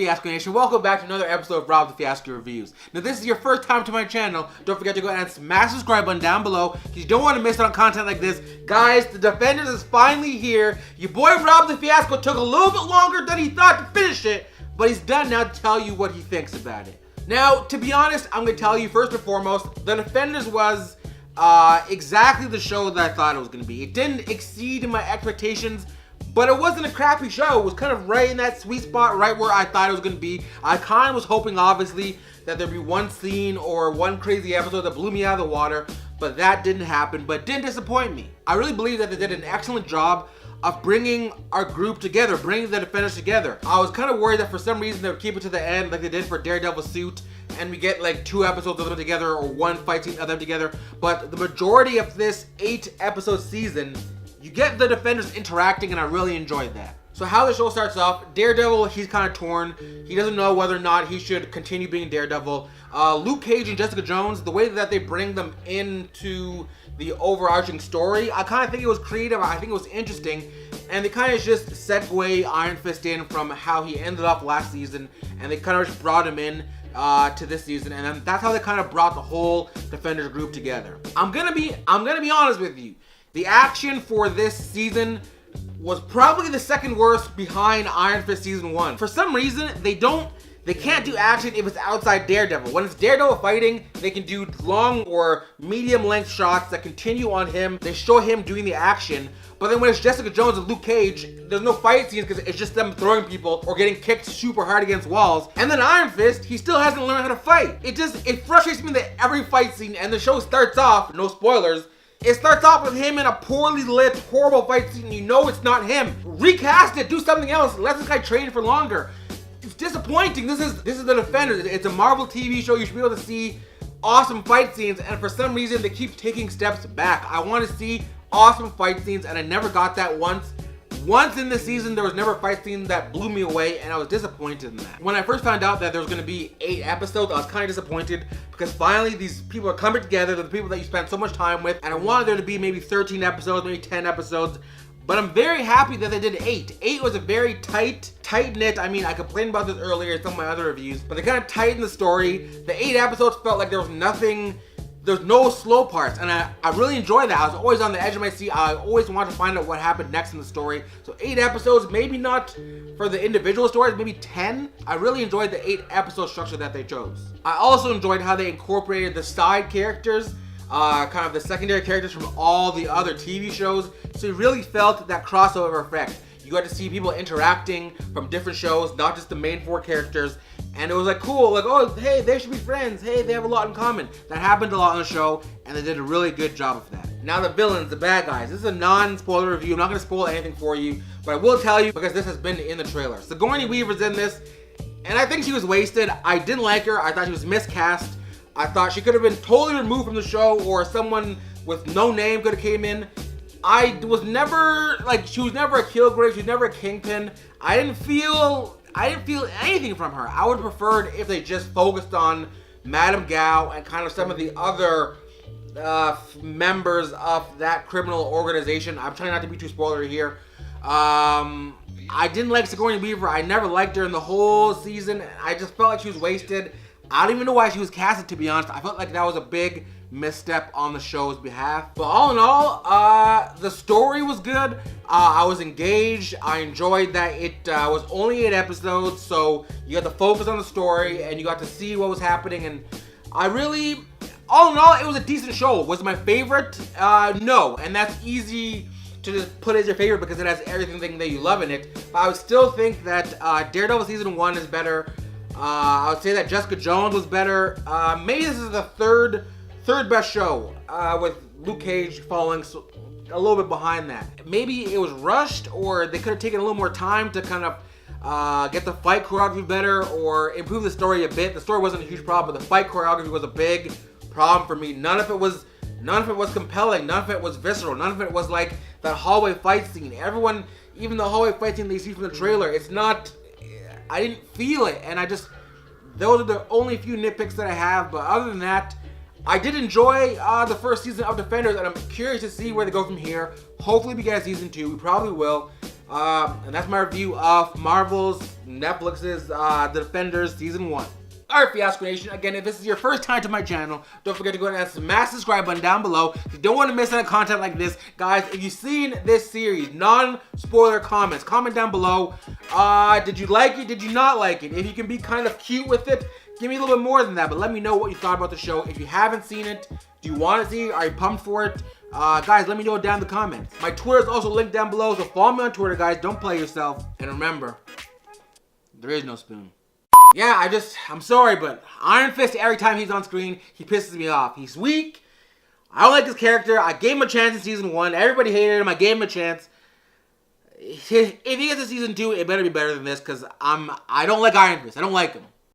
Fiasco Nation? Welcome back to another episode of Rob the Fiasco Reviews. Now, if this is your first time to my channel, don't forget to go ahead and smash the subscribe button down below because you don't want to miss out on content like this. Guys, the Defenders is finally here. Your boy Rob the Fiasco took a little bit longer than he thought to finish it, but he's done now to tell you what he thinks about it. Now, to be honest, I'm going to tell you first and foremost, The Defenders was exactly the show that I thought it was going to be. It didn't exceed my expectations, but it wasn't a crappy show. It was kind of right in that sweet spot, right where I thought it was going to be. I kind of was hoping, obviously, that there'd be one scene or one crazy episode that blew me out of the water, but that didn't happen, but it didn't disappoint me. I really believe that they did an excellent job of bringing our group together, bringing the Defenders together. I was kind of worried that for some reason they would keep it to the end like they did for Daredevil Suit, and we get like 2 episodes of them together or one fight scene of them together, but the majority of this 8-episode season, you get the Defenders interacting, and I really enjoyed that. So how the show starts off, Daredevil, he's kind of torn. He doesn't know whether or not he should continue being Daredevil. Luke Cage and Jessica Jones, the way that they bring them into the overarching story, I kind of think it was creative. I think it was interesting. And they kind of just segue Iron Fist in from how he ended up last season, and they kind of just brought him in to this season, and then that's how they kind of brought the whole Defenders group together. I'm gonna be honest with you. The action for this season was probably the second worst behind Iron Fist Season 1. For some reason, they can't do action if it's outside Daredevil. When it's Daredevil fighting, they can do long or medium length shots that continue on him. They show him doing the action. But then when it's Jessica Jones and Luke Cage, there's no fight scenes because it's just them throwing people or getting kicked super hard against walls. And then Iron Fist, he still hasn't learned how to fight. It frustrates me that every fight scene, and the show starts off, no spoilers, it starts off with him in a poorly lit, horrible fight scene. You know it's not him. Recast it, do something else, let this guy train for longer. It's disappointing. This is The Defenders. It's a Marvel TV show. You should be able to see awesome fight scenes, and for some reason they keep taking steps back. I want to see awesome fight scenes, and I never got that once. Once in this season, there was never a fight scene that blew me away, and I was disappointed in that. When I first found out that there was going to be 8 episodes, I was kind of disappointed because finally these people are coming together. They're the people that you spent so much time with, and I wanted there to be maybe 13 episodes, maybe 10 episodes. But I'm very happy that they did 8. 8 was a very tight-knit. I mean, I complained about this earlier in some of my other reviews, but they kind of tightened the story. The 8 episodes felt like there was nothing. There's no slow parts, and I really enjoyed that. I was always on the edge of my seat. I always wanted to find out what happened next in the story. So 8 episodes, maybe not for the individual stories, maybe 10. I really enjoyed the 8-episode structure that they chose. I also enjoyed how they incorporated the side characters, kind of the secondary characters from all the other TV shows. So you really felt that crossover effect. You got to see people interacting from different shows, not just the main 4 characters. And it was like cool, like, oh, hey, they should be friends. Hey, they have a lot in common. That happened a lot on the show, and they did a really good job of that. Now the villains, the bad guys. This is a non-spoiler review. I'm not going to spoil anything for you, but I will tell you because this has been in the trailer. Sigourney Weaver's in this, and I think she was wasted. I didn't like her. I thought she was miscast. I thought she could have been totally removed from the show, or someone with no name could have came in. She was never a Kilgrave. She was never a Kingpin. I didn't feel anything from her. I would have preferred if they just focused on Madame Gao and kind of some of the other members of that criminal organization. I'm trying not to be too spoilery here. I didn't like Sigourney Weaver. I never liked her in the whole season. I just felt like she was wasted. I don't even know why she was casted, to be honest. I felt like that was a big misstep on the show's behalf. But all in all, the story was good. I was engaged. I enjoyed that it was only 8 episodes, so you got to focus on the story and you got to see what was happening. And I really, all in all, it was a decent show. Was it my favorite? No, and that's easy to just put as your favorite because it has everything that you love in it. But I would still think that Daredevil Season 1 is better. I would say that Jessica Jones was better. Maybe this is the third best show, with Luke Cage falling a little bit behind that. Maybe it was rushed, or they could have taken a little more time to kind of get the fight choreography better or improve the story a bit. The story wasn't a huge problem, but the fight choreography was a big problem for me. None of it was compelling. None of it was visceral. None of it was like that hallway fight scene. Even the hallway fight scene they see from the trailer, it's not. I didn't feel it, and those are the only few nitpicks that I have. But other than that, I did enjoy the first season of Defenders, and I'm curious to see where they go from here. Hopefully we get a season 2. We probably will. And that's my review of Marvel's Netflix's The Defenders Season 1. Alright, Fiasco Nation, again, if this is your first time to my channel, don't forget to go ahead and smash the subscribe button down below. If you don't want to miss any content like this, guys, if you've seen this series, non-spoiler comments, comment down below. Did you like it? Did you not like it? If you can be kind of cute with it, give me a little bit more than that, but let me know what you thought about the show. If you haven't seen it, do you want to see it? Are you pumped for it? Guys, let me know down in the comments. My Twitter is also linked down below, so follow me on Twitter, guys. Don't play yourself. And remember, there is no spoon. Yeah, I'm sorry, but Iron Fist, every time he's on screen, he pisses me off. He's weak. I don't like his character. I gave him a chance in Season 1. Everybody hated him. I gave him a chance. If he gets a Season 2, it better be better than this, because I don't like Iron Fist. I don't like him.